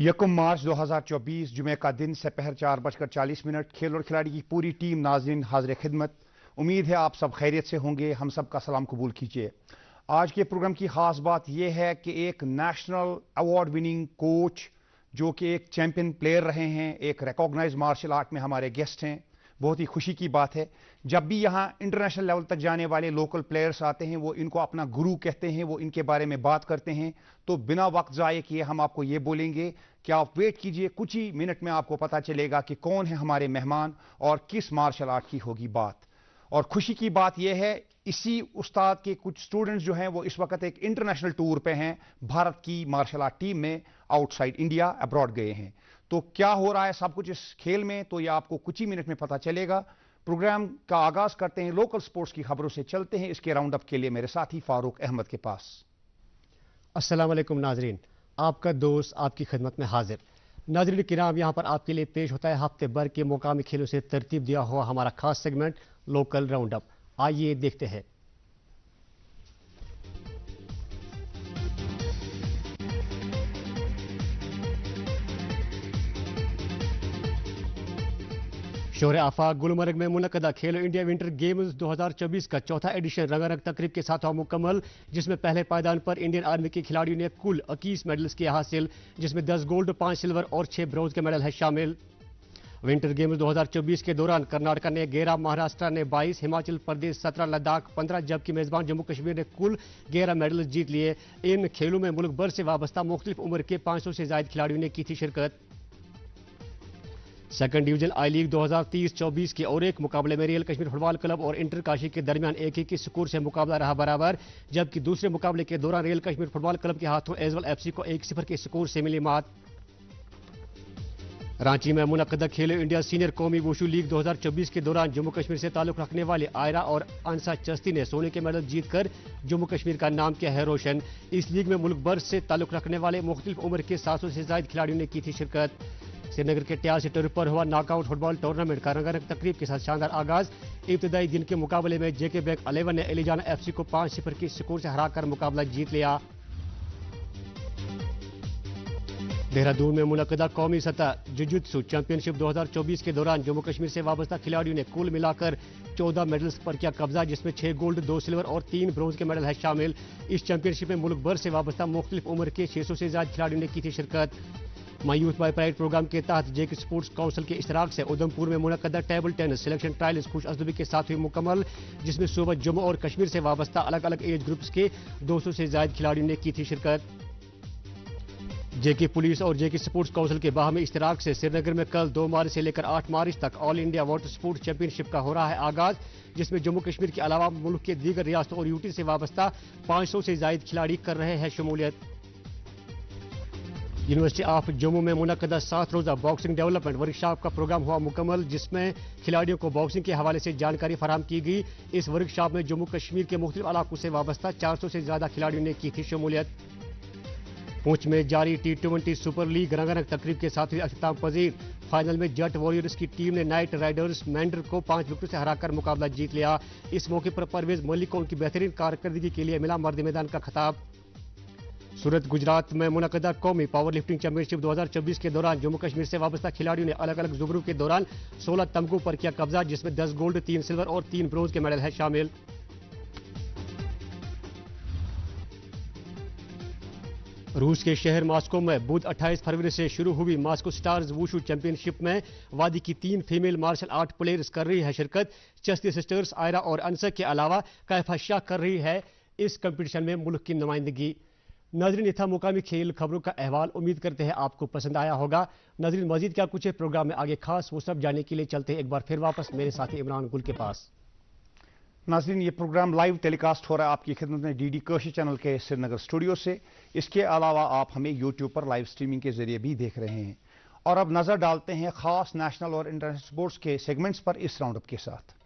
1 मार्च 2024 जुमे का दिन दोपहर 4:40 खेल और खिलाड़ी की पूरी टीम नाज़रीन हाजिर खिदमत। उम्मीद है आप सब खैरियत से होंगे। हम सब का सलाम कबूल कीजिए। आज के प्रोग्राम की खास बात यह है कि एक नेशनल अवार्ड विनिंग कोच जो कि एक चैंपियन प्लेयर रहे हैं, एक रिकॉग्नाइज्ड मार्शल आर्ट में हमारे गेस्ट हैं। बहुत ही खुशी की बात है जब भी यहाँ इंटरनेशनल लेवल तक जाने वाले लोकल प्लेयर्स आते हैं, वो इनको अपना गुरु कहते हैं, वो इनके बारे में बात करते हैं। तो बिना वक्त ज़ाये किए हम आपको ये बोलेंगे कि आप वेट कीजिए, कुछ ही मिनट में आपको पता चलेगा कि कौन है हमारे मेहमान और किस मार्शल आर्ट की होगी बात। और खुशी की बात यह है, इसी उस्ताद के कुछ स्टूडेंट्स जो हैं वो इस वक्त एक इंटरनेशनल टूर पे हैं। भारत की मार्शल आर्ट टीम में आउटसाइड इंडिया अब्रॉड गए हैं। तो क्या हो रहा है सब कुछ इस खेल में, तो ये आपको कुछ ही मिनट में पता चलेगा। प्रोग्राम का आगाज करते हैं लोकल स्पोर्ट्स की खबरों से। चलते हैं इसके राउंड अप के लिए मेरे साथी फारूक अहमद के पास। अस्सलाम वालेकुम नाजरीन, आपका दोस्त आपकी खिदमत में हाजिर। नाजरीन किराम, यहाँ पर आपके लिए पेश होता है हफ्ते भर के मुकामी खेलों से तरतीब दिया हुआ हमारा खास सेगमेंट लोकल राउंड अप। आइए देखते हैं। शोर आफाक गुलमर्ग में मुनक़दा खेलो इंडिया विंटर गेम्स 2024 का चौथा एडिशन रंगारंग तकरीब के साथ हुआ मुकम्मल, जिसमें पहले पायदान पर इंडियन आर्मी के खिलाड़ियों ने कुल 21 मेडल्स किए हासिल, जिसमें 10 गोल्ड, 5 सिल्वर और 6 ब्रॉन्ज के मेडल है शामिल। विंटर गेम्स 2024 के दौरान कर्नाटक ने 11, महाराष्ट्र ने 22, हिमाचल प्रदेश 17, लद्दाख 15, जबकि मेजबान जम्मू कश्मीर ने कुल 11 मेडल जीत लिए। इन खेलों में मुल्क भर से वाबस्ता मुख्तलिफ उम्र के 500 से ज्यादा खिलाड़ियों ने की थी शिरकत। सेकंड डिवीजन आई लीग 2023-24 के और एक मुकाबले में रियल कश्मीर फुटबॉल क्लब और इंटर काशी के दरमियान 1-1 स्कोर से मुकाबला रहा बराबर, जबकि दूसरे मुकाबले के दौरान रियल कश्मीर फुटबॉल क्लब के हाथों एजवल एफसी को 1-0 के स्कोर से मिली मात। रांची में मुनक़दा खेलो इंडिया सीनियर कौमी वुशु लीग 2024 के दौरान जम्मू कश्मीर से ताल्लुक रखने वाले आयरा और अंसा चिश्ती ने सोने के मेडल जीतकर जम्मू कश्मीर का नाम किया है रोशन। इस लीग में मुल्क भर से ताल्लुक रखने वाले मुख्तलिफ उम्र के 700 से ज्यादा खिलाड़ियों ने की थी शिरकत। श्रीनगर के ट्याल सेक्टर पर हुआ नॉकआउट फुटबॉल टूर्नामेंट का रंगारंग तकरीब के साथ शानदार आगाज। इब्तदाई दिन के मुकाबले में जेके बैंक 11 ने एलिजाना एफसी को 5-0 के स्कोर से हराकर मुकाबला जीत लिया। देहरादून में मुनक़दा कौमी सतह जुजुत्सु चैंपियनशिप 2024 के दौरान जम्मू कश्मीर से वाबस्ता खिलाड़ियों ने कुल मिलाकर 14 मेडल्स पर किया कब्जा, जिसमें 6 गोल्ड, 2 सिल्वर और 3 ब्रॉन्ज के मेडल है शामिल। इस चैंपियनशिप में मुल्क भर से वाबस्ता मुख्तलिफ उम्र के 600 से ज्यादा खिलाड़ियों ने की थी शिरकत। My youth by pride programme के तहत जेके स्पोर्ट्स काउंसिल के इश्तराक से उधमपुर में मुनक़दा टेबल टेनिस सिलेक्शन ट्रायल्स खुश असलूबी के साथ हुई मुकम्मल, जिसमें सूबा जम्मू और कश्मीर से वाबस्ता अलग अलग एज ग्रुप्स के 200 से ज्यादा खिलाड़ियों ने की थी शिरकत। जेके पुलिस और जेके स्पोर्ट्स काउंसिल के बाहमी इश्तराक से श्रीनगर में कल 2 मार्च से लेकर 8 मार्च तक all India water sports championship का हो रहा है आगाज, जिसमें जम्मू कश्मीर के अलावा मुल्क के दीगर रियासतों और यूटी से वाबस्ता 500 से ज्यादा खिलाड़ी कर रहे हैं शमूलियत। यूनिवर्सिटी ऑफ जम्मू में मुनक़दा 7 रोज़ा बॉक्सिंग डेवलपमेंट वर्कशॉप का प्रोग्राम हुआ मुकम्मल, जिसमें खिलाड़ियों को बॉक्सिंग के हवाले से जानकारी फराहम की गई। इस वर्कशॉप में जम्मू कश्मीर के मुख्तलिफ इलाकों से वाबस्ता 400 से ज्यादा खिलाड़ियों ने की थी शमूलियत। पुंछ में जारी T20 सुपर लीग रंगारंग तकरीब के साथ हुई अख्ताम पजीर। फाइनल में जट वॉरियर्स की टीम ने नाइट राइडर्स मैंडर को 5 विकेट से हराकर मुकाबला जीत लिया। इस मौके पर परवेज मलिक को उनकी बेहतरीन कारकर्दगी के लिए मिला मर्द मैदान का खिताब। सूरत गुजरात में मुनक़दा कौमी पावर लिफ्टिंग चैंपियनशिप 2024 के दौरान जम्मू कश्मीर से वाबस्ता खिलाड़ियों ने अलग अलग जुगरों के दौरान 16 तमगों पर किया कब्जा, जिसमें 10 गोल्ड, 3 सिल्वर और 3 ब्रॉन्ज के मेडल है शामिल। रूस के शहर मॉस्को में बुध 28 फरवरी से शुरू हुई मॉस्को स्टार्स वुशु चैंपियनशिप में वादी की 3 फीमेल मार्शल आर्ट प्लेयर्स कर रही है शिरकत। चिश्ती सिस्टर्स आयरा और अंसा के अलावा कैफा शाह कर रही है इस कंपटीशन में मुल्क की नुमाइंदगी। नाजरीन, ये था मुकामी खेल खबरों का अहवाल। उम्मीद करते हैं आपको पसंद आया होगा। नाजरीन, मजीद क्या कुछ है प्रोग्राम में आगे खास, वो सब जानने के लिए चलते हैं एक बार फिर वापस मेरे साथी इमरान गुल के पास। नाज़रीन, ये प्रोग्राम लाइव टेलीकास्ट हो रहा है आपकी खिदमत में डीडी कशी चैनल के श्रीनगर स्टूडियो से। इसके अलावा आप हमें यूट्यूब पर लाइव स्ट्रीमिंग के जरिए भी देख रहे हैं। और अब नजर डालते हैं खास नेशनल और इंटरनेशनल स्पोर्ट्स के सेगमेंट्स पर इस राउंड अप के साथ।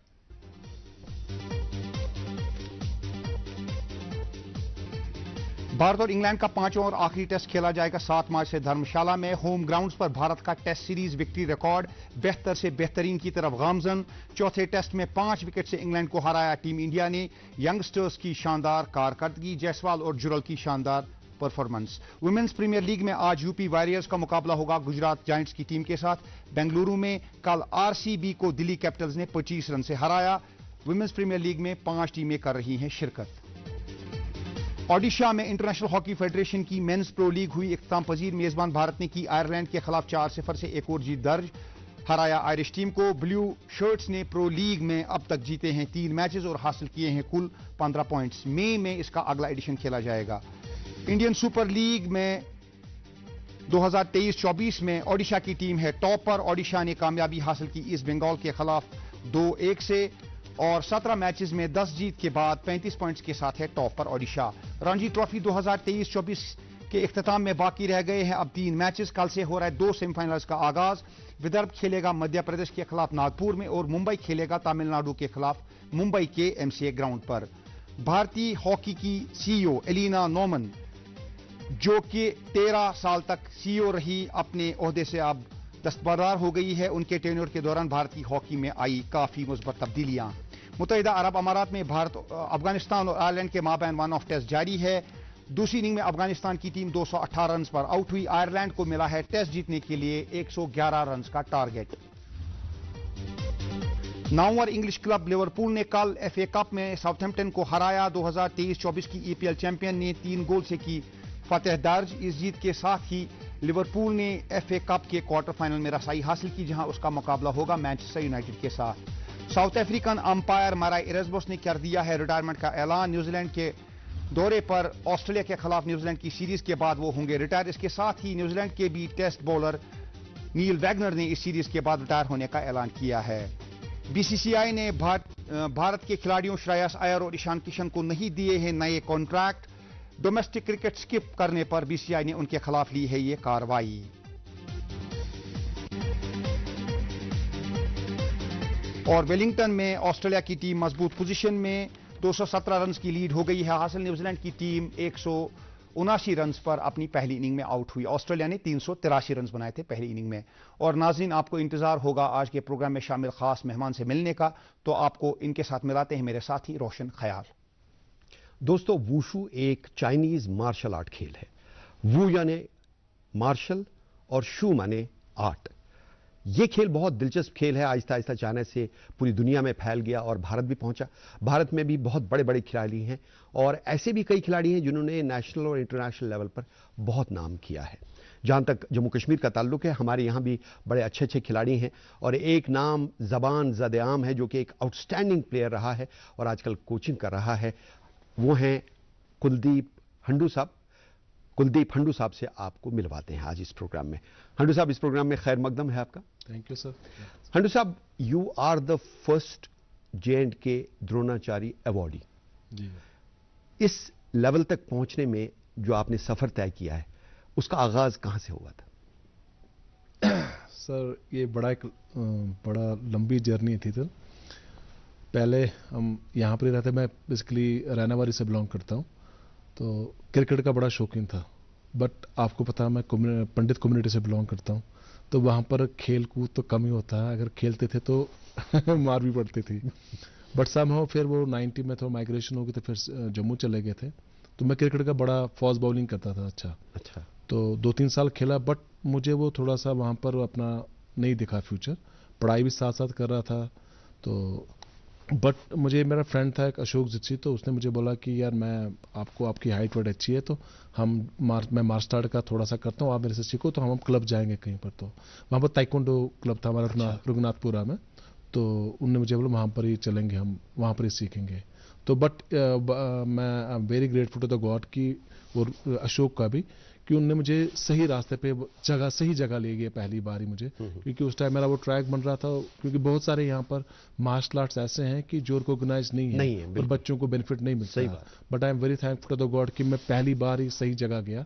भारत और इंग्लैंड का 5वां और आखिरी टेस्ट खेला जाएगा 7 मार्च से धर्मशाला में। होम ग्राउंड्स पर भारत का टेस्ट सीरीज विक्ट्री रिकॉर्ड बेहतर से बेहतरीन की तरफ गामजन। चौथे टेस्ट में 5 विकेट से इंग्लैंड को हराया टीम इंडिया ने। यंगस्टर्स की शानदार कारकर्दगी, जायसवाल और जुरल की शानदार परफॉर्मेंस। वुमेन्स प्रीमियर लीग में आज यूपी वॉरियर्स का मुकाबला होगा गुजरात जायंट्स की टीम के साथ। बेंगलुरु में कल आरसीबी को दिल्ली कैपिटल्स ने 25 रन से हराया। वुमेन्स प्रीमियर लीग में 5 टीमें कर रही हैं शिरकत। ओडिशा में इंटरनेशनल हॉकी फेडरेशन की मेंस प्रो लीग हुई इख्तिताम पजीर। मेजबान भारत ने की आयरलैंड के खिलाफ 4-0 से एक और जीत दर्ज, हराया आयरिश टीम को। ब्लू शर्ट्स ने प्रो लीग में अब तक जीते हैं 3 मैचेस और हासिल किए हैं कुल 15 पॉइंट्स। मई में इसका अगला एडिशन खेला जाएगा। इंडियन सुपर लीग में 2023-24 में ओडिशा की टीम है टॉपर। ओडिशा ने कामयाबी हासिल की ईस्ट बंगाल के खिलाफ 2-1 से और 17 मैचेस में 10 जीत के बाद 35 पॉइंट्स के साथ है टॉप पर ओडिशा। रणजी ट्रॉफी 2023-24 के इख्तिताम में बाकी रह गए हैं अब 3 मैचेस। कल से हो रहा है 2 सेमीफाइनल्स का आगाज। विदर्भ खेलेगा मध्य प्रदेश के खिलाफ नागपुर में और मुंबई खेलेगा तमिलनाडु के खिलाफ मुंबई के एमसीए ग्राउंड पर। भारतीय हॉकी की सीईओ एलिना नोमन, जो कि 13 साल तक सीईओ रही, अपने ओहदे से अब दस्तबरदार हो गई है। उनके टेन्योर के दौरान भारतीय हॉकी में आई काफी मुस्बत तब्दीलियां। मुत्तहिदा अरब अमारात में भारत, अफगानिस्तान और आयरलैंड के माबैन वन ऑफ टेस्ट जारी है। दूसरी इनिंग में अफगानिस्तान की टीम 218 रन पर आउट हुई। आयरलैंड को मिला है टेस्ट जीतने के लिए 111 रन का टारगेट। नाउवर इंग्लिश क्लब लिवरपूल ने कल एफए कप में साउथहैम्पटन को हराया। 2023-24 की ईपीएल चैंपियन ने 3 गोल से की फतेह दर्ज। इस जीत के साथ ही लिवरपूल ने एफए कप के क्वार्टर फाइनल में रसाई हासिल की, जहां उसका मुकाबला होगा मैनचेस्टर यूनाइटेड के साथ। साउथ अफ्रीकन अंपायर माराई इरेजबोस ने कर दिया है रिटायरमेंट का ऐलान। न्यूजीलैंड के दौरे पर ऑस्ट्रेलिया के खिलाफ न्यूजीलैंड की सीरीज के बाद वो होंगे रिटायर। इसके साथ ही न्यूजीलैंड के भी टेस्ट बॉलर नील वैगनर ने इस सीरीज के बाद रिटायर होने का ऐलान किया है। बीसीसीआई ने भारत के खिलाड़ियों श्रेयस अय्यर और ईशान किशन को नहीं दिए हैं नए कॉन्ट्रैक्ट। डोमेस्टिक क्रिकेट स्किप करने पर बीसीसीआई ने उनके खिलाफ ली है ये कार्रवाई। और वेलिंगटन में ऑस्ट्रेलिया की टीम मजबूत पोजीशन में 217 रन की लीड हो गई है हासिल। न्यूजीलैंड की टीम 179 रन पर अपनी पहली इनिंग में आउट हुई। ऑस्ट्रेलिया ने 383 रन बनाए थे पहली इनिंग में। और नाज़रीन, आपको इंतजार होगा आज के प्रोग्राम में शामिल खास मेहमान से मिलने का, तो आपको इनके साथ मिलाते हैं मेरे साथी रोशन ख्याल। दोस्तों, वुशु एक चाइनीज मार्शल आर्ट खेल है। वू यानी मार्शल और शू माने आर्ट। यह खेल बहुत दिलचस्प खेल है। आहिस्ता आहिस्ता चाइना से पूरी दुनिया में फैल गया और भारत भी पहुंचा। भारत में भी बहुत बड़े बड़े खिलाड़ी हैं और ऐसे भी कई खिलाड़ी हैं जिन्होंने नेशनल और इंटरनेशनल लेवल पर बहुत नाम किया है। जहां तक जम्मू कश्मीर का ताल्लुक है, हमारे यहां भी बड़े अच्छे अच्छे खिलाड़ी हैं और एक नाम ज़बान ज़द-ए-आम है जो कि एक आउटस्टैंडिंग प्लेयर रहा है और आजकल कोचिंग कर रहा है। वो हैं कुलदीप हंडू साहब। कुलदीप हंडू साहब से आपको मिलवाते हैं आज इस प्रोग्राम में। हंडू साहब, इस प्रोग्राम में खैर मकदम है आपका। Thank you sir. हंडू साहब, you are the first J and K Dronacharya awardee. जी इस लेवल तक पहुंचने में जो आपने सफर तय किया है, उसका आगाज कहां से हुआ था? सर, ये बड़ा लंबी जर्नी थी। तो पहले हम यहाँ पर ही रहते। मैं बेसिकली रैनावारी से बिलोंग करता हूँ, तो क्रिकेट का बड़ा शौकीन था। बट आपको पता है, मैं पंडित कम्युनिटी से बिलोंग करता हूँ, तो वहाँ पर खेल कूद तो कम ही होता है। अगर खेलते थे तो मार भी पड़ती थी। बट समहाउ फिर वो 90 में थोड़ा माइग्रेशन हो गई, तो फिर जम्मू चले गए थे। तो मैं क्रिकेट का बड़ा फास्ट बॉलिंग करता था। अच्छा तो 2-3 साल खेला, बट मुझे वो थोड़ा सा वहाँ पर अपना नहीं दिखा फ्यूचर। पढ़ाई भी साथ साथ कर रहा था। तो बट मुझे मेरा फ्रेंड था एक अशोक जित्सी, तो उसने मुझे बोला कि यार मैं आपकी हाइट वेट अच्छी है, तो मैं मार्शल आर्ट का थोड़ा सा करता हूँ, आप मेरे से सीखो, तो हम क्लब जाएंगे कहीं पर। तो वहाँ पर ताइक्वांडो क्लब था हमारा रघुनाथपुरा में। तो उनने मुझे बोला वहाँ पर ही चलेंगे, हम वहाँ पर ही सीखेंगे। तो बट मैं I am very grateful to the god की और अशोक का भी, कि उनने मुझे सही रास्ते पे सही जगह ले गए पहली बार ही मुझे। क्योंकि उस टाइम मेरा वो ट्रैक बन रहा था। क्योंकि बहुत सारे यहाँ पर मार्शल आर्ट्स ऐसे हैं कि जो रिकॉग्नाइज नहीं है और बच्चों को बेनिफिट नहीं मिलता। But I am very thankful to the god कि मैं पहली बार ही सही जगह गया।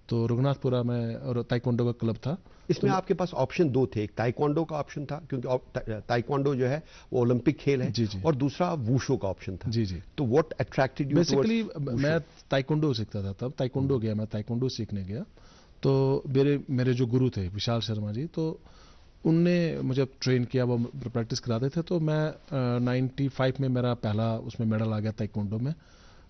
तो रघुनाथपुरा में और ताइक्वांडो का क्लब था। इसमें तो आपके पास ऑप्शन 2 थे। एक ताइक्वांडो का ऑप्शन था, क्योंकि ताइक्वांडो जो है वो ओलंपिक खेल है। जी जी। और दूसरा वुशु का ऑप्शन था। जी जी। तो व्हाट अट्रैक्टेड यू? बेसिकली मैं ताइक्वांडो सीखता था तब। ताइक्वांडो गया, मैं ताइक्वांडो सीखने गया। तो मेरे जो गुरु थे विशाल शर्मा जी, तो उनने मुझे ट्रेन किया, वो प्रैक्टिस कराते थे। तो मैं 95 में मेरा पहला उसमें मेडल आ गया ताइक्वांडो में,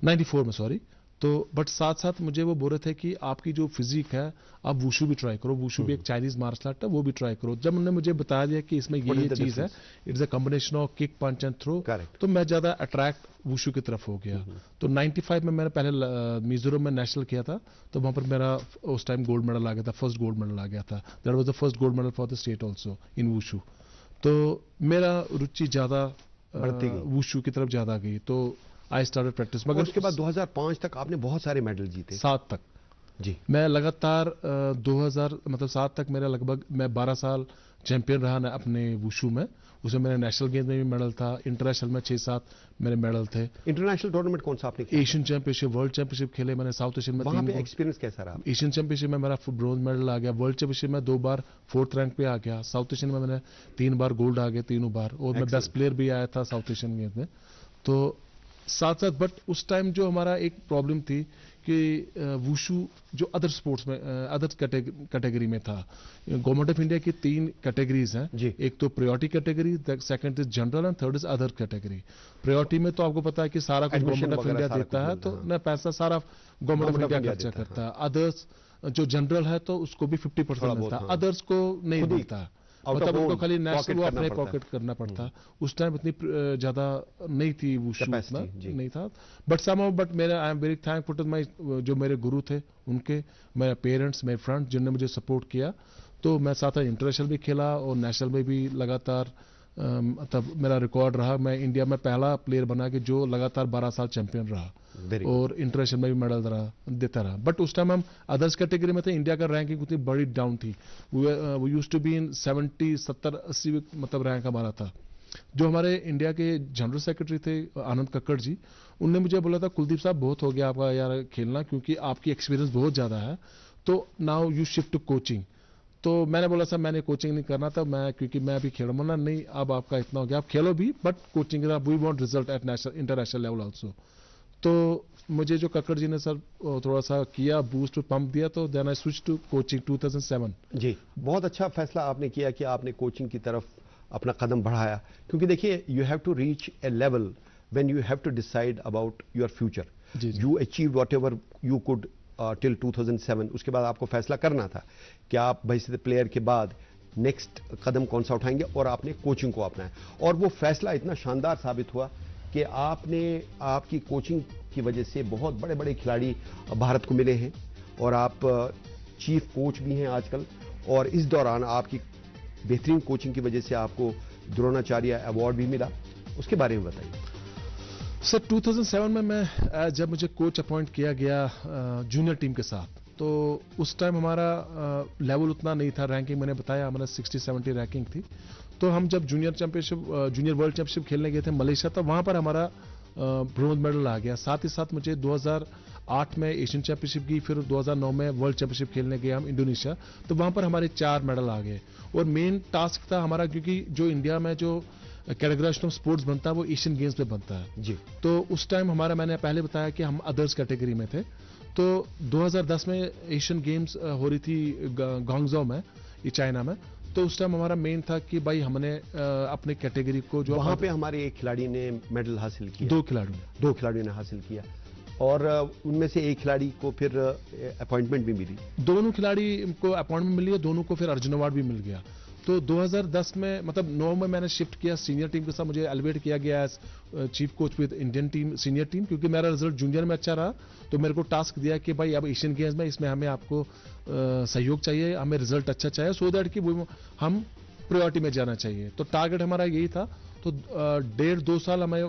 94 में सॉरी। तो बट साथ साथ मुझे वो बोल रहे थे कि आपकी जो फिजिक है आप वुशु भी ट्राई करो, वुशु भी एक चाइनीज मार्शल आर्ट है, वो भी ट्राई करो। जब उन्होंने मुझे बता दिया कि इसमें ये चीज है, it's a combination of kick, punch and throw, तो मैं ज्यादा अट्रैक्ट वुशु की तरफ हो गया। तो 95 में मैंने पहले मिजोरम में नेशनल किया था, तो वहां पर मेरा उस टाइम गोल्ड मेडल आ गया था, फर्स्ट गोल्ड मेडल आ गया था। That was the first gold medal for the state also in wushu. तो मेरा रुचि ज्यादा वुशु की तरफ ज्यादा गई, तो आई स्टार्टेड प्रैक्टिस। मगर उसके बाद 2005 तक आपने बहुत सारे मेडल जीते। 7 तक जी। मैं लगातार 2000 मतलब 7 तक मेरा लगभग मैं 12 साल चैंपियन रहा ना अपने वुशु में। उसमें मेरे नेशनल गेम्स में भी मेडल था, इंटरनेशनल में 6-7 मेरे मेडल थे। इंटरनेशनल टूर्नामेंट कौन सा आपने किया? एशियन चैंपियनशिप, वर्ल्ड चैंपियनशिप खेले मैंने, साउथ एशियन में 3 वहां पे एक्सपीरियंस कैसा रहा? एशियन चैंपियनशिप में मेरा ब्रोंज मेडल आ गया, वर्ल्ड चैंपियनशिप में 2 बार 4th रैंक पे आ गया, साउथ एशियन में मैंने 3 बार गोल्ड आ गया, तीनों बार, और मैं बेस्ट प्लेयर भी आया था साउथ एशियन गेम्स में। तो साथ साथ बट उस टाइम जो हमारा एक प्रॉब्लम थी कि वुशु जो अदर स्पोर्ट्स में अदर कैटेगरी में था। गवर्नमेंट ऑफ इंडिया की 3 कैटेगरीज हैं, एक तो priority category, second is general and third is other category. Priority में तो आपको पता है कि सारा कुछ गवर्नमेंट ऑफ इंडिया देता है, तो ना पैसा सारा गवर्नमेंट ऑफ इंडिया खर्चा करता है। अदर्स जो जनरल है तो उसको भी 50% मिलता है, अदर्स को नहीं मिलता, मतलब उनको खाली नेशनल वो अपने पॉकेट करना पड़ता। उस टाइम इतनी ज्यादा नहीं थी वुशु, नहीं था। बट समहाउ बट मेरा I am very thankful to my जो मेरे गुरु थे उनके, मेरे पेरेंट्स, मेरे फ्रेंड्स जिन्होंने मुझे सपोर्ट किया। तो मैं साथ साथ इंटरनेशनल भी खेला और नेशनल में भी लगातार तब मेरा रिकॉर्ड रहा। मैं इंडिया में पहला प्लेयर बना कि जो लगातार 12 साल चैंपियन रहा, और इंटरनेशनल में भी मेडल देता रहा। बट उस टाइम हम अदर्स कैटेगरी में थे, इंडिया का रैंकिंग उतनी बड़ी डाउन थी। वो यूज टू बी इन 70, 70, 80 मतलब रैंक हमारा था। जो हमारे इंडिया के जनरल सेक्रेटरी थे आनंद कक्कड़ जी, उनने मुझे बोला था कुलदीप साहब बहुत हो गया आपका यार खेलना, क्योंकि आपकी एक्सपीरियंस बहुत ज्यादा है, तो now you shift to coaching. तो मैंने बोला सर मैंने कोचिंग नहीं करना था, मैं क्योंकि मैं अभी खेल रहा नहीं, अब आपका इतना हो गया, आप खेलो भी but coaching, we want result at national international level also. तो मुझे जो कक्कड़ जी ने सर थोड़ा सा किया, बूस्ट पंप दिया, तो then I switch to coaching 2007। जी, बहुत अच्छा फैसला आपने किया कि आपने कोचिंग की तरफ अपना कदम बढ़ाया, क्योंकि देखिए you have to reach a level when you have to decide about your future. You achieve whatever you could till 2007। उसके बाद आपको फैसला करना था कि आप भविष्य प्लेयर के बाद नेक्स्ट कदम कौन सा उठाएंगे, और आपने कोचिंग को अपनाया। और वो फैसला इतना शानदार साबित हुआ कि आपकी कोचिंग की वजह से बहुत बड़े बड़े खिलाड़ी भारत को मिले हैं, और आप चीफ कोच भी हैं आजकल। और इस दौरान आपकी बेहतरीन कोचिंग की वजह से आपको द्रोणाचार्य अवार्ड भी मिला, उसके बारे में बताइए। सर 2007 में मैं जब मुझे कोच अपॉइंट किया गया जूनियर टीम के साथ, तो उस टाइम हमारा लेवल उतना नहीं था, रैंकिंग मैंने बताया हमारा 60-70 रैंकिंग थी। तो हम जब जूनियर वर्ल्ड चैंपियनशिप खेलने गए थे मलेशिया, तो वहां पर हमारा ब्रोंज मेडल आ गया। साथ ही साथ मुझे 2008 में एशियन चैंपियनशिप की, फिर 2009 में वर्ल्ड चैंपियनशिप खेलने गए हम इंडोनेशिया, तो वहां पर हमारे 4 मेडल आ गए। और मेन टास्क था हमारा, क्योंकि जो इंडिया में जो कैटेगराइजेशन ऑफ स्पोर्ट्स बनता है वो एशियन गेम्स में बनता है जी। तो उस टाइम हमारा, मैंने पहले बताया कि हम अदर्स कैटेगरी में थे। तो 2010 में एशियन गेम्स हो रही थी ग्वांगझो में, ये चाइना में। तो उस टाइम हमारा मेन था कि भाई हमने अपने कैटेगरी को जो वहां पे हमारे एक खिलाड़ी ने मेडल हासिल किया, 2 खिलाड़ियों ने हासिल किया, और उनमें से एक खिलाड़ी को फिर अपॉइंटमेंट भी मिली। दोनों खिलाड़ी को अपॉइंटमेंट मिली है, दोनों को फिर अर्जुन अवार्ड भी मिल गया। तो 2010 में मतलब 9 में मैंने शिफ्ट किया सीनियर टीम के साथ, मुझे एलिवेट किया गया as chief coach with Indian team senior team, क्योंकि मेरा रिजल्ट जूनियर में अच्छा रहा। तो मेरे को टास्क दिया कि भाई अब एशियन गेम्स में इसमें हमें आपको सहयोग चाहिए, हमें रिजल्ट अच्छा चाहिए, सो दैट कि हम प्रायोरिटी में जाना चाहिए। तो टारगेट हमारा यही था। तो 1.5-2 साल हमें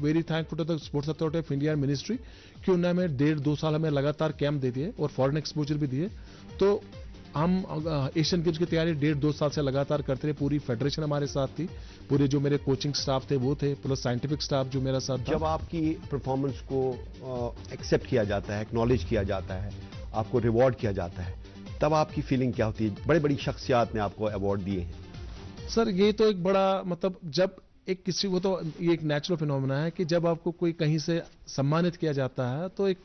very thankful to the sports authority of India ministry कि उन्होंने हमें 1.5-2 साल हमें लगातार कैंप दे दिए और फॉरेन एक्सपोजर भी दिए। तो हम एशियन गेम्स की तैयारी 1.5-2 साल से लगातार करते रहे। पूरी फेडरेशन हमारे साथ थी, पूरे जो मेरे कोचिंग स्टाफ थे वो थे, प्लस साइंटिफिक स्टाफ जो मेरा साथ था। जब आपकी परफॉर्मेंस को एक्सेप्ट किया जाता है, एक्नॉलेज किया जाता है, आपको रिवॉर्ड किया जाता है, तब आपकी फीलिंग क्या होती है? बड़ी बड़ी शख्सियात ने आपको अवार्ड दिए हैं। सर ये तो एक बड़ा मतलब, जब एक किसी को, तो ये एक नेचुरल फिनोमेना है कि जब आपको कोई कहीं से सम्मानित किया जाता है तो एक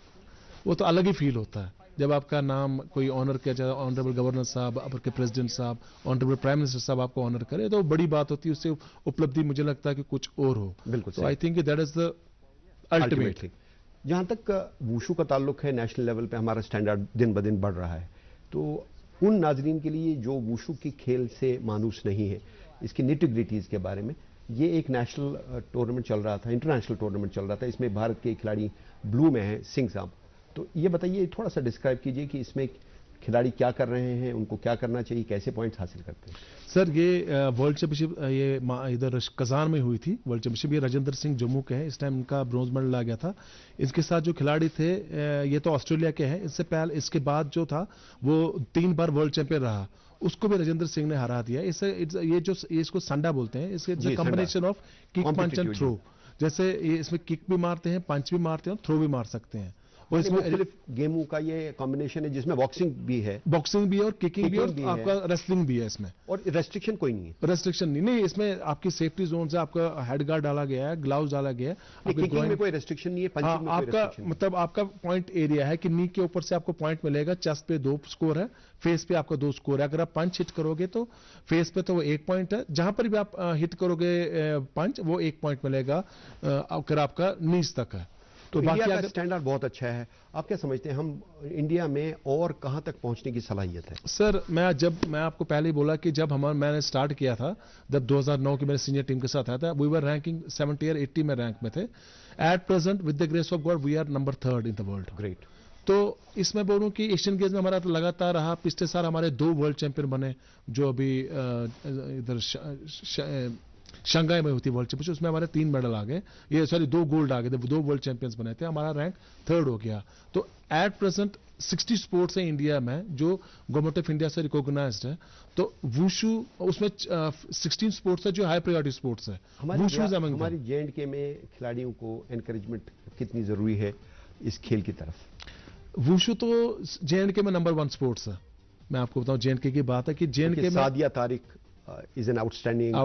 वो तो अलग ही फील होता है। जब आपका नाम कोई ऑनर किया जाए, ऑनरेबल गवर्नर साहब, आपके प्रेसिडेंट साहब, ऑनरेबल प्राइम मिनिस्टर साहब आपको ऑनर करे, तो बड़ी बात होती है। उससे उपलब्धि मुझे लगता है कि कुछ और हो। बिल्कुल। तो I think that is the ultimate. जहां तक वुशु का ताल्लुक है, नेशनल लेवल पे हमारा स्टैंडर्ड दिन ब दिन बढ़ रहा है, तो उन नाजरीन के लिए जो वुशु की खेल से मानूस नहीं है, इसकी निटी-ग्रिटीज के बारे में, ये एक नेशनल टूर्नामेंट चल रहा था, इंटरनेशनल टूर्नामेंट चल रहा था, इसमें भारत के खिलाड़ी ब्लू में हैं, सिंह साहब। तो ये बताइए, थोड़ा सा डिस्क्राइब कीजिए कि इसमें खिलाड़ी क्या कर रहे हैं, उनको क्या करना चाहिए, कैसे पॉइंट्स हासिल करते हैं। सर ये वर्ल्ड चैंपियनशिप ये इधर कजान में हुई थी वर्ल्ड चैंपियनशिप। ये राजेंद्र सिंह जम्मू के हैं, इस टाइम इनका ब्रॉन्ज मेडल आ गया था। इसके साथ जो खिलाड़ी थे ये तो ऑस्ट्रेलिया के हैं, इससे पहले इसके बाद जो था वो 3 बार वर्ल्ड चैंपियन रहा, उसको भी राजेंद्र सिंह ने हरा दिया। इससे ये जो इसको संडा बोलते हैं, इसके combination of kick, punch and throw. जैसे ये इसमें किक भी मारते हैं, पंच भी मारते हैं, थ्रो भी मार सकते हैं। और इसमें सिर्फ गेमों का ये कॉम्बिनेशन है जिसमें बॉक्सिंग भी है, बॉक्सिंग भी है और किकिंग भी है और आपका रेसलिंग भी है इसमें। और रेस्ट्रिक्शन कोई नहीं है? रेस्ट्रिक्शन नहीं, इसमें आपकी सेफ्टी जोन से आपका हेड गार्ड डाला गया है, ग्लव्स डाला गया है। किकिंग में कोई रेस्ट्रिक्शन नहीं है, पंचिंग में कोई रेस्ट्रिक्शन नहीं है। मतलब आपका पॉइंट एरिया है कि नी के ऊपर से आपको पॉइंट मिलेगा। चेस्ट पे 2 स्कोर है, फेस पे आपका 2 स्कोर है। अगर आप पंच हिट करोगे तो फेस पे तो वो 1 पॉइंट है, जहां पर भी आप हिट करोगे पंच वो 1 पॉइंट मिलेगा अगर आपका नीज तक है। तो इंडिया का स्टैंडर्ड बहुत अच्छा है। आप क्या समझते हैं, हम इंडिया में और कहां तक पहुंचने की सलाहियत है? सर मैं आपको पहले ही बोला कि जब मैंने स्टार्ट किया था, जब 2009 की मेरे सीनियर टीम के साथ आया था, वी वर रैंकिंग 70 और 80 में रैंक में थे। At present with the grace of God we are number 3rd in the world. Great. तो इसमें बोलूं कि एशियन गेम्स में हमारा तो लगातार रहा। पिछले साल हमारे 2 वर्ल्ड चैंपियन बने, जो अभी इधर शंघाई में होती वर्ल्ड चैंपियनशिप, उसमें हमारे 3 मेडल आ गए, ये सॉरी 2 गोल्ड आ गए थे, 2 वर्ल्ड चैंपियंस बने थे, हमारा रैंक 3rd हो गया। तो एट प्रेजेंट 60 स्पोर्ट्स है इंडिया में जो गवर्नमेंट ऑफ इंडिया से रिकॉग्नाइज्ड है। तो वुशु उसमें 16 स्पोर्ट्स है जो हाई प्रायोरिटी स्पोर्ट्स है। हमारी J&K में खिलाड़ियों को एनकरेजमेंट कितनी जरूरी है इस खेल की तरफ? वुशु तो J&K में नंबर 1 स्पोर्ट्स है। मैं आपको बताऊं J&K की बात है कि J&K में Sadia Tariq is an outstanding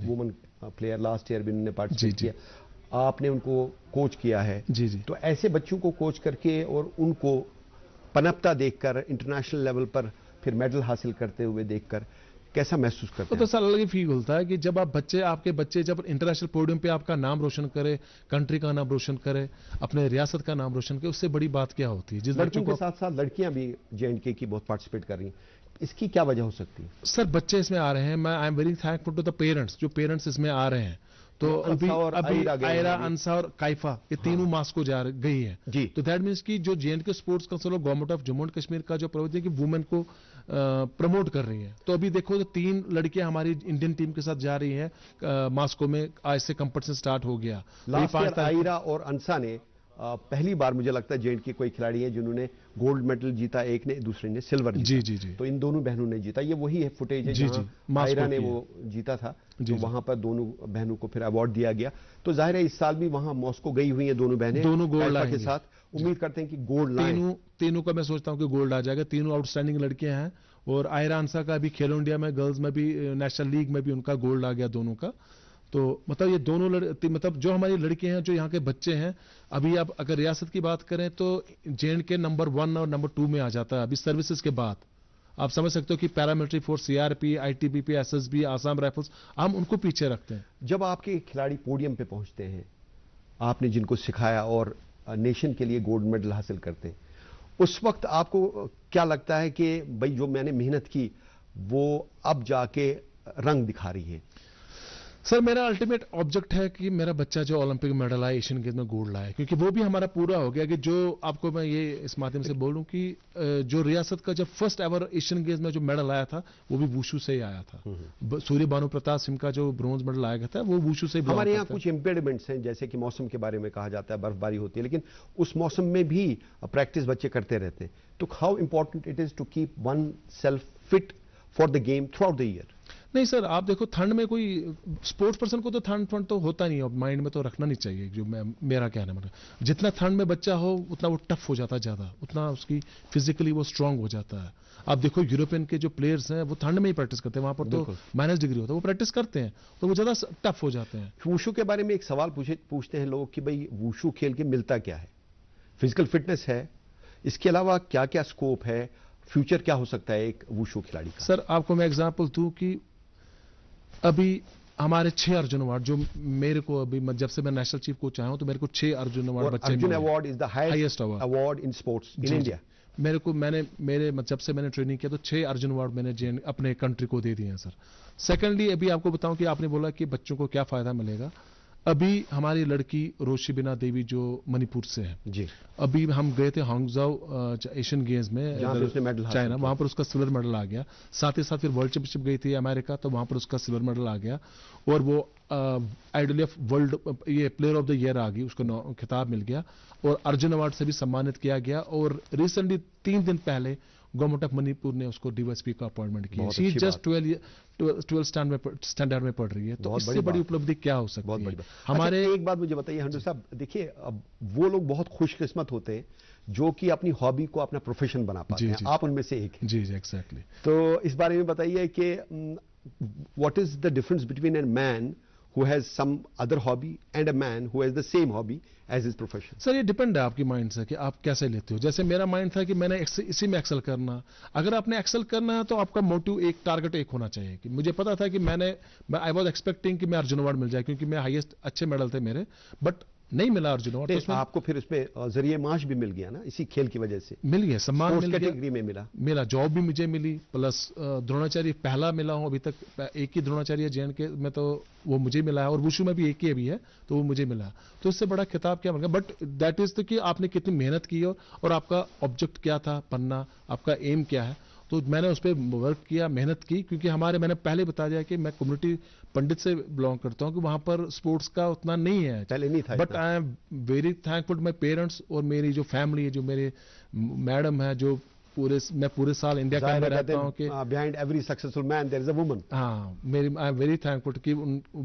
woman player, last year भी उन्होंने पार्टिसिपेट किया, आपने उनको कोच किया है। जी। तो ऐसे बच्चों को कोच करके और उनको पनपता देखकर, इंटरनेशनल लेवल पर फिर मेडल हासिल करते हुए देखकर कैसा महसूस करते हैं? तो सर अलग ही फील होता है कि जब आपके बच्चे जब इंटरनेशनल पोडियम पे आपका नाम रोशन करे, कंट्री का नाम रोशन करे, अपने रियासत का नाम रोशन करे, उससे बड़ी बात क्या होती है? जिस लड़कियों के साथ साथ लड़कियां भी J&K की बहुत पार्टिसिपेट कर रही हैं, इसकी क्या वजह हो सकती है? सर बच्चे इसमें आ रहे हैं, मैं I am very thankful to the parents, जो पेरेंट्स इसमें आ रहे हैं। तो अभी आयरा, अंसा और काइफा, ये तीनों मास्को जा गई है जी। तो दैट मीन्स कि जो J&K sports council of government of Jammu and Kashmir का जो प्रवृत्ति है कि वुमेन को प्रमोट कर रही है। तो अभी देखो तो 3 लड़कियां हमारी इंडियन टीम के साथ जा रही है मास्को में, आज से कंपटीशन स्टार्ट हो गया। लास्ट ईयर आयरा और अंसा ने पहली बार मुझे लगता है J&K कोई खिलाड़ी है जिन्होंने गोल्ड मेडल जीता, एक ने, दूसरे ने सिल्वर जीता। जी। तो इन दोनों बहनों ने जीता, ये वही है फुटेज है जहां आयरा ने वो जीता था, तो वहां पर दोनों बहनों को फिर अवार्ड दिया गया। तो जाहिर है इस साल भी वहां मॉस्को गई हुई है दोनों बहनें, दोनों गोल्ड के साथ। उम्मीद करते हैं कि गोल्ड लाएं। तीनों का मैं सोचता हूं कि गोल्ड आ जाएगा। तीनों आउटस्टैंडिंग लड़कियां हैं और आयरा अंसा का भी खेलो इंडिया में गर्ल्स में भी नेशनल लीग में भी उनका गोल्ड आ गया दोनों का। तो मतलब ये दोनों मतलब जो हमारी लड़कियां हैं, जो यहाँ के बच्चे हैं, अभी आप अगर रियासत की बात करें तो J&K नंबर 1 और नंबर 2 में आ जाता है अभी सर्विसेज के बाद। आप समझ सकते हो कि paramilitary force, CRP, ITBP, SSB, Assam rifles, हम उनको पीछे रखते हैं। जब आपके खिलाड़ी पोडियम पे पहुंचते हैं, आपने जिनको सिखाया और नेशन के लिए गोल्ड मेडल हासिल करते हैं, उस वक्त आपको क्या लगता है कि भाई जो मैंने मेहनत की वो अब जाके रंग दिखा रही है? सर मेरा अल्टीमेट ऑब्जेक्ट है कि मेरा बच्चा जो ओलंपिक मेडल आए, एशियन गेम्स में गोल्ड लाए, क्योंकि वो भी हमारा पूरा हो गया। कि जो आपको मैं ये इस माध्यम से बोलूं कि जो रियासत का जब फर्स्ट एवर एशियन गेम्स में जो मेडल आया था वो भी वुशु से ही आया था। सूर्य भानु प्रताप सिंह का जो ब्रॉन्ज मेडल आया था वो वुशु से। हमारे यहाँ कुछ इंपेडिमेंट्स हैं, जैसे कि मौसम के बारे में कहा जाता है, बर्फबारी होती है, लेकिन उस मौसम में भी प्रैक्टिस बच्चे करते रहते हैं। तो how important it is to keep oneself fit for the game throughout the year? नहीं सर, आप देखो ठंड में कोई स्पोर्ट्स पर्सन को तो ठंड तो होता नहीं है, माइंड में तो रखना नहीं चाहिए। जो मेरा कहना है, जितना ठंड में बच्चा हो उतना वो टफ हो जाता है, ज्यादा उतना उसकी फिजिकली वो स्ट्रांग हो जाता है। आप देखो यूरोपियन के जो प्लेयर्स हैं वो ठंड में ही प्रैक्टिस करते हैं, वहां पर तो -डिग्री होता है, वो प्रैक्टिस करते हैं तो वो ज्यादा टफ हो जाते हैं। वुशु के बारे में एक सवाल पूछते हैं लोग कि भाई वुशु खेल के मिलता क्या है? फिजिकल फिटनेस है, इसके अलावा क्या क्या स्कोप है, फ्यूचर क्या हो सकता है एक वुशु खिलाड़ी का? सर आपको मैं एग्जाम्पल दूं कि अभी हमारे 6 अर्जुन अवार्ड जो मेरे को अभी जब से मैं नेशनल चीफ कोच आया हूं तो मेरे को 6 अर्जुन अवार्ड और बच्चे अर्जुन मिले। Award is the highest award। Award in sports in India. मेरे को जब से मैंने ट्रेनिंग किया तो 6 अर्जुन अवार्ड मैंने अपने कंट्री को दे दिए हैं सर। सेकेंडली अभी आपको बताऊं कि आपने बोला कि बच्चों को क्या फायदा मिलेगा। अभी हमारी लड़की रोशिबिना देवी जो मणिपुर से है जी, अभी हम गए थे हांगजाओ एशियन गेम्स में जहां पे उसने मेडल हासिल चाइना, किया। वहां पर उसका सिल्वर मेडल आ गया। साथ ही साथ फिर वर्ल्ड चैंपियनशिप गई थी अमेरिका तो वहां पर उसका सिल्वर मेडल आ गया और वो आइडल ऑफ वर्ल्ड ये प्लेयर ऑफ द ईयर आ गई, उसको खिताब मिल गया और अर्जुन अवार्ड से भी सम्मानित किया गया। और रिसेंटली 3 दिन पहले गवर्नमेंट ऑफ मणिपुर ने उसको डीवाईएसपी का अपॉइंटमेंट किया। बहुत शी अच्छी जस्ट 12 स्टैंडर्ड में पढ़ रही है, तो बहुत इससे बड़ी बड़ी बात। उपलब्धि क्या हो सकती बहुत है बड़ी बात। हमारे। अच्छा, एक बात मुझे बताइए हंडू साहब, देखिए अब वो लोग बहुत खुशकिस्मत होते हैं जो कि अपनी हॉबी को अपना प्रोफेशन बना पाते जी, हैं, जी। आप उनमें से एक हैं। जी जी एग्जैक्टली। तो इस बारे में बताइए कि what is the difference between an man who has some other hobby and a man who has the same hobby as his profession? Sir ये डिपेंड है आपकी माइंड से कि आप कैसे लेते हो। जैसे मेरा माइंड था कि मैंने इसी में एक्सेल करना। अगर आपने एक्सेल करना है तो आपका मोटिव एक टारगेट एक होना चाहिए। कि मुझे पता था कि आई वाज एक्सपेक्टिंग कि मैं अर्जुन अवार्ड मिल जाए क्योंकि मैं हाईएस्ट अच्छे मेडल थे मेरे, बट नहीं मिला अर्जुन अवार्ड। तो उसमें आपको फिर उसमें जरिए माश भी मिल गया ना इसी खेल की वजह से, मिल गया, सम्मान मिल गया, कैटेगरी में मिला। जॉब भी मुझे मिली, प्लस द्रोणाचार्य पहला मिला हूं अभी तक। एक ही द्रोणाचार्य जे&के में तो वो मुझे मिला है और वुशु में भी एक ही अभी है तो वो मुझे मिला। तो इससे बड़ा खिताब क्या मिल गया। बट दैट इज कि आपने कितनी मेहनत की और आपका ऑब्जेक्ट क्या था पन्ना, आपका एम क्या है। तो मैंने उस पर वर्क किया, मेहनत की, क्योंकि मैंने पहले बता दिया कि मैं कम्युनिटी पंडित से बिलोंग करता हूं कि वहां पर स्पोर्ट्स का उतना नहीं है, पहले नहीं था। But I am very thankful to my parents और मेरी जो फैमिली है, जो मेरे मैडम है, जो मैं पूरे साल इंडिया के अंदर रहता हूँ कि behind every successful man there is a woman. हाँ, आई एम वेरी थैंकफुल कि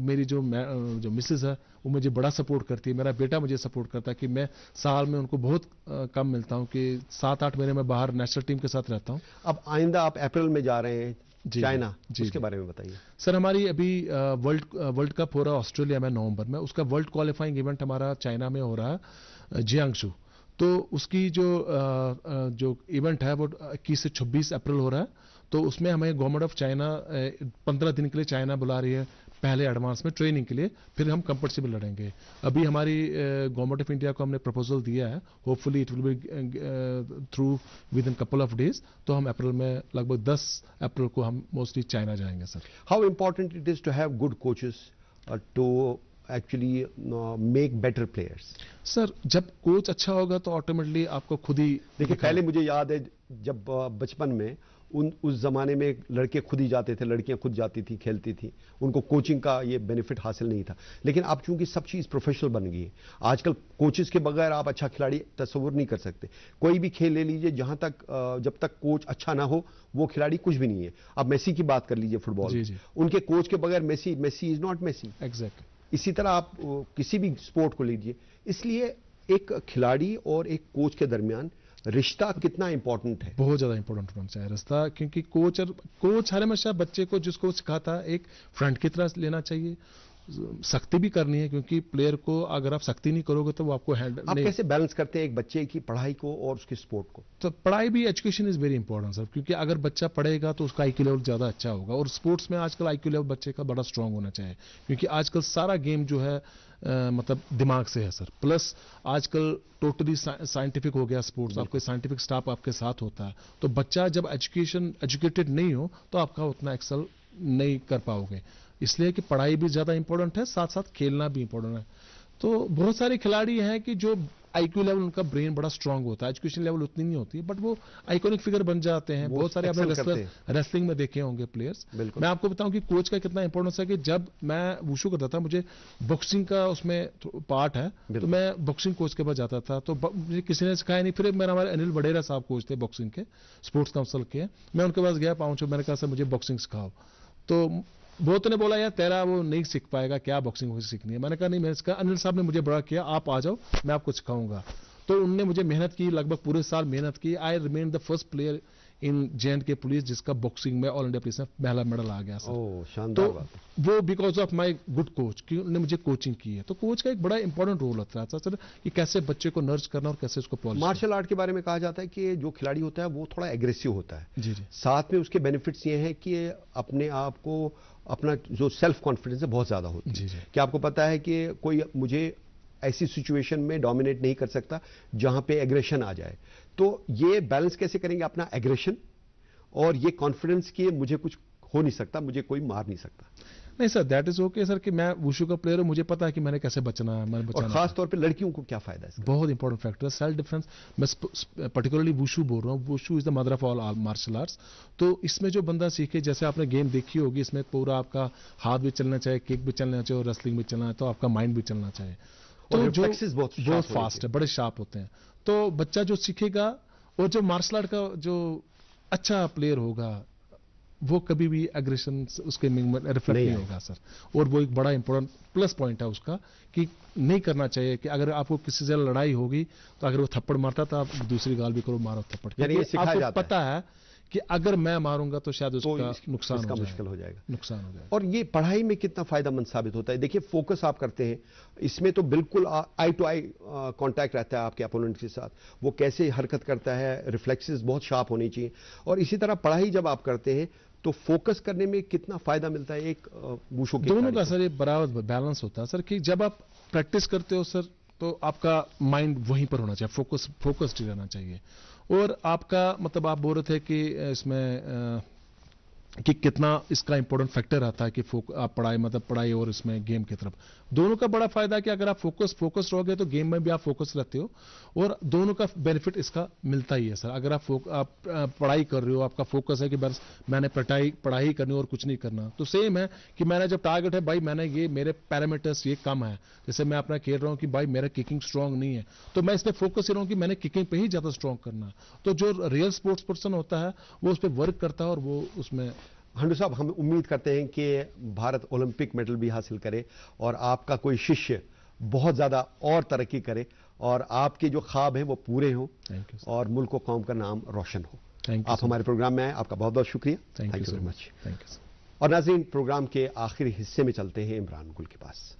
मेरी जो मिसेज है वो मुझे बड़ा सपोर्ट करती है। मेरा बेटा मुझे सपोर्ट करता है कि मैं साल में उनको बहुत कम मिलता हूँ कि 7-8 महीने में बाहर नेशनल टीम के साथ रहता हूँ। अब आइंदा आप अप्रैल में जा रहे हैं चाइना, जी, उसके बारे में बताइए। सर हमारी अभी वर्ल्ड कप हो रहा है ऑस्ट्रेलिया में नवंबर में, उसका वर्ल्ड क्वालिफाइंग इवेंट हमारा चाइना में हो रहा है जियांगशू। तो उसकी जो इवेंट है वो 21 से 26 अप्रैल हो रहा है। तो उसमें हमें गवर्नमेंट ऑफ चाइना 15 दिन के लिए चाइना बुला रही है, पहले एडवांस में ट्रेनिंग के लिए, फिर हम कंपटीशन में लड़ेंगे। अभी हमारी गवर्नमेंट ऑफ इंडिया को हमने प्रपोजल दिया है, hopefully it will be through within couple of days. तो हम अप्रैल में लगभग 10 अप्रैल को हम मोस्टली चाइना जाएंगे sir. How important it is to have good coaches to actually make better players? Sir जब कोच अच्छा होगा तो ऑटोमेटिकली आपको खुद ही देखिए, पहले मुझे याद है जब बचपन में उस जमाने में लड़के खुद ही जाते थे, लड़कियां खुद जाती थी, खेलती थी, उनको कोचिंग का ये बेनिफिट हासिल नहीं था। लेकिन अब चूंकि सब चीज़ प्रोफेशनल बन गई है, आजकल कोचेस के बगैर आप अच्छा खिलाड़ी तस्वुर नहीं कर सकते। कोई भी खेल ले लीजिए, जहां तक जब तक कोच अच्छा ना हो वो खिलाड़ी कुछ भी नहीं है। अब मेसी की बात कर लीजिए फुटबॉल, उनके कोच के बगैर Messi is not Messi. Exactly. इसी तरह आप किसी भी स्पोर्ट को लीजिए। इसलिए एक खिलाड़ी और एक कोच के दरमियान रिश्ता कितना इंपॉर्टेंट है? बहुत ज्यादा इंपॉर्टेंट होना चाहिए रिश्ता, क्योंकि कोच हर हमेशा बच्चे को जिसको सिखाता है एक फ्रेंड की तरह लेना चाहिए। सख्ती भी करनी है, क्योंकि प्लेयर को अगर आप सख्ती नहीं करोगे तो वो आपको हैंडल आप कैसे बैलेंस करते हैं एक बच्चे की पढ़ाई को और उसके स्पोर्ट को? तो पढ़ाई भी, education is very important sir, क्योंकि अगर बच्चा पढ़ेगा तो उसका आईक्यू लेवल ज्यादा अच्छा होगा। और स्पोर्ट्स में आजकल आईक्यू लेवल बच्चे का बड़ा स्ट्रांग होना चाहिए, क्योंकि आजकल सारा गेम जो है मतलब दिमाग से है सर। प्लस आजकल टोटली साइंटिफिक हो गया स्पोर्ट्स, आपको साइंटिफिक स्टाफ आपके साथ होता है। तो बच्चा जब एजुकेटेड नहीं हो तो आपका उतना एक्सेल नहीं कर पाओगे। इसलिए कि पढ़ाई भी ज्यादा इंपॉर्टेंट है, साथ साथ खेलना भी इंपॉर्टेंट है। तो बहुत सारे खिलाड़ी हैं कि जो आईक्यू लेवल उनका ब्रेन बड़ा स्ट्रांग होता है, एजुकेशन लेवल उतनी नहीं होती है, बट वो आइकॉनिक फिगर बन जाते हैं। बहुत सारे आपने रेसलिंग में देखे होंगे प्लेयर्स। मैं आपको बताऊं कि कोच का कितना इंपॉर्टेंस है कि जब मैं वुशु करता था, मुझे बॉक्सिंग का उसमें पार्ट है, तो मैं बॉक्सिंग कोच के पास जाता था, तो मुझे किसी ने सिखाया नहीं। फिर मेरा हमारे अनिल बडेरा साहब कोच थे बॉक्सिंग के, स्पोर्ट्स काउंसिल के, मैं उनके पास गया पाँच, मैंने कहा सर मुझे बॉक्सिंग सिखाओ। तो बहुत ने बोला यार तेरा वो नहीं सीख पाएगा, क्या बॉक्सिंग सीखनी है। मैंने कहा नहीं, मैंने इसका अनिल साहब ने मुझे बड़ा किया, आप आ जाओ मैं आपको सिखाऊंगा। तो उनने मुझे मेहनत की, लगभग पूरे साल मेहनत की। I remain the first player in जे&के police जिसका बॉक्सिंग में ऑल इंडिया पुलिस में पहला मेडल आ गया सर। शानदार तो बात। वो because of my good coach, कि उन्होंने मुझे कोचिंग की है। तो कोच का एक बड़ा इंपॉर्टेंट रोल होता है सर, कि कैसे बच्चे को नर्च करना और कैसे उसको पॉलिश। मार्शल आर्ट के बारे में कहा जाता है कि जो खिलाड़ी होता है वो थोड़ा एग्रेसिव होता है। जी जी। साथ में उसके बेनिफिट्स ये हैं कि अपने आप को अपना जो सेल्फ कॉन्फिडेंस है बहुत ज़्यादा होती है। जी, जी। क्या आपको पता है कि कोई मुझे ऐसी सिचुएशन में डोमिनेट नहीं कर सकता जहां पे एग्रेशन आ जाए, तो ये बैलेंस कैसे करेंगे अपना एग्रेशन और ये कॉन्फिडेंस कि मुझे कुछ हो नहीं सकता, मुझे कोई मार नहीं सकता। नहीं sir, that is okay sir कि मैं वुशु का प्लेयर हूं, मुझे पता है कि मैंने कैसे बचना है, मैंने और बचाना खास है। तौर पे लड़कियों को क्या फायदा है इसका? बहुत इंपॉर्टेंट फैक्टर है सेल्फ डिफेंस। मैं पर्टिकुलरली वुशु बोल रहा हूँ, wushu is the mother of all martial arts. तो इसमें जो बंदा सीखे, जैसे आपने गेम देखी होगी, इसमें पूरा आपका हाथ भी चलना चाहिए, किक भी चलना चाहिए और रेसलिंग भी चलना है, तो आपका माइंड भी चलना चाहिए। और तो reflexes बहुत sharp होने फास्ट चाहिए। है, बड़े शार्प होते हैं। तो बच्चा जो सीखेगा और जो मार्शल आर्ट का जो अच्छा प्लेयर होगा, वो कभी भी एग्रेशन उसके में रिफ्लेक्ट नहीं आएगा। होगा सर। और वो एक बड़ा इंपॉर्टेंट प्लस पॉइंट है उसका कि नहीं करना चाहिए कि अगर आपको किसी से लड़ाई होगी तो अगर वो थप्पड़ मारता तो आप दूसरी गाल भी करो, मारो थप्पड़। यानी ये क्योंकि सिखाया आपको जाता है। पता है कि अगर मैं मारूंगा तो शायद तो उसका नुकसान इसका हो मुश्किल जाएगा, हो जाएगा। नुकसान हो जाएगा। और ये पढ़ाई में कितना फायदेमंद साबित होता है? देखिए, फोकस आप करते हैं, इसमें तो बिल्कुल आई टू आई कांटेक्ट रहता है आपके अपोनेंट के साथ, वो कैसे हरकत करता है, रिफ्लेक्सेस बहुत शार्प होनी चाहिए। और इसी तरह पढ़ाई जब आप करते हैं तो फोकस करने में कितना फायदा मिलता है एक वुशु के दोनों खिलाड़ी का को? सर ये बराबर बैलेंस होता है सर कि जब आप प्रैक्टिस करते हो सर तो आपका माइंड वहीं पर होना चाहिए, फोकस्ड रहना चाहिए। और आपका मतलब आप बोल रहे थे कि इसमें कि कितना इसका इंपॉर्टेंट फैक्टर आता है कि आप पढ़ाई मतलब पढ़ाई और इसमें गेम की तरफ दोनों का बड़ा फायदा है कि अगर आप फोकस रहोगे तो गेम में भी आप फोकस रहते हो और दोनों का बेनिफिट इसका मिलता ही है सर। अगर आप पढ़ाई कर रहे हो, आपका फोकस है कि बस मैंने पढ़ाई करनी और कुछ नहीं करना, तो सेम है कि मैंने जब टारगेट है भाई मैंने ये मेरे पैरामीटर्स ये कम है, जैसे मैं अपना खेल रहा हूँ कि भाई मेरा किकिंग स्ट्रांग नहीं है, तो मैं इस पर फोकस कर रहा हूँ कि मैंने किकिंग पे ही ज्यादा स्ट्रांग करना। तो जो रियल स्पोर्ट्स पर्सन होता है वो उस पर वर्क करता है और वो उसमें। हंडू साहब, हम उम्मीद करते हैं कि भारत ओलंपिक मेडल भी हासिल करे और आपका कोई शिष्य बहुत ज़्यादा और तरक्की करे और आपके जो ख्वाब हैं वो पूरे हों थैंक यू और मुल्क को कौम का नाम रोशन हो। थैंक यू आप हमारे प्रोग्राम में आए, आपका बहुत बहुत शुक्रिया। Thank you very so much. Much. Thank you sir. और नाज़रीन, प्रोग्राम के आखिरी हिस्से में चलते हैं इमरान गुल के पास।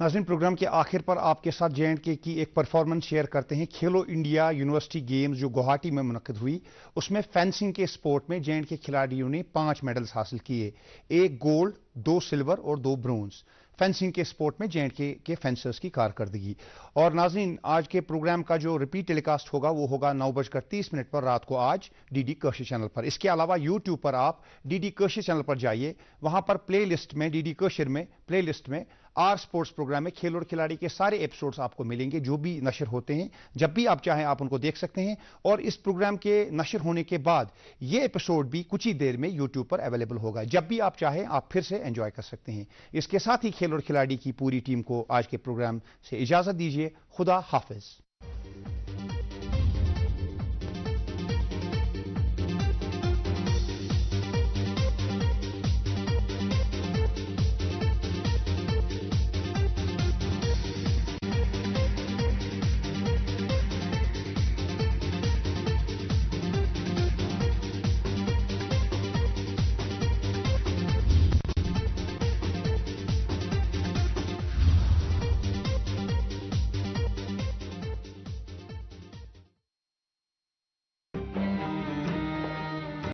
नाज़रीन, प्रोग्राम के आखिर पर आपके साथ J&K की एक परफॉर्मेंस शेयर करते हैं। खेलो इंडिया यूनिवर्सिटी गेम्स जो गुवाहाटी में मुनक्किद हुई, उसमें फेंसिंग के स्पोर्ट में J&K खिलाड़ियों ने 5 मेडल्स हासिल किए, 1 गोल्ड, 2 सिल्वर और 2 ब्रोंज। फेंसिंग के स्पोर्ट में J&K के फेंसर्स की कारकर्दगी। और नाज़रीन, आज के प्रोग्राम का जो रिपीट टेलीकास्ट होगा वो होगा 9:30 पर रात को आज DD कशिश चैनल पर। इसके अलावा यूट्यूब पर आप DD कशिश चैनल पर जाइए, वहां पर प्ले लिस्ट में DD कशिश में प्ले लिस्ट में आर स्पोर्ट्स प्रोग्राम में खेल और खिलाड़ी के सारे एपिसोड्स आपको मिलेंगे जो भी नशर होते हैं। जब भी आप चाहें आप उनको देख सकते हैं। और इस प्रोग्राम के नशर होने के बाद ये एपिसोड भी कुछ ही देर में यूट्यूब पर अवेलेबल होगा। जब भी आप चाहें आप फिर से एंजॉय कर सकते हैं। इसके साथ ही खेल और खिलाड़ी की पूरी टीम को आज के प्रोग्राम से इजाजत दीजिए। खुदा हाफिज।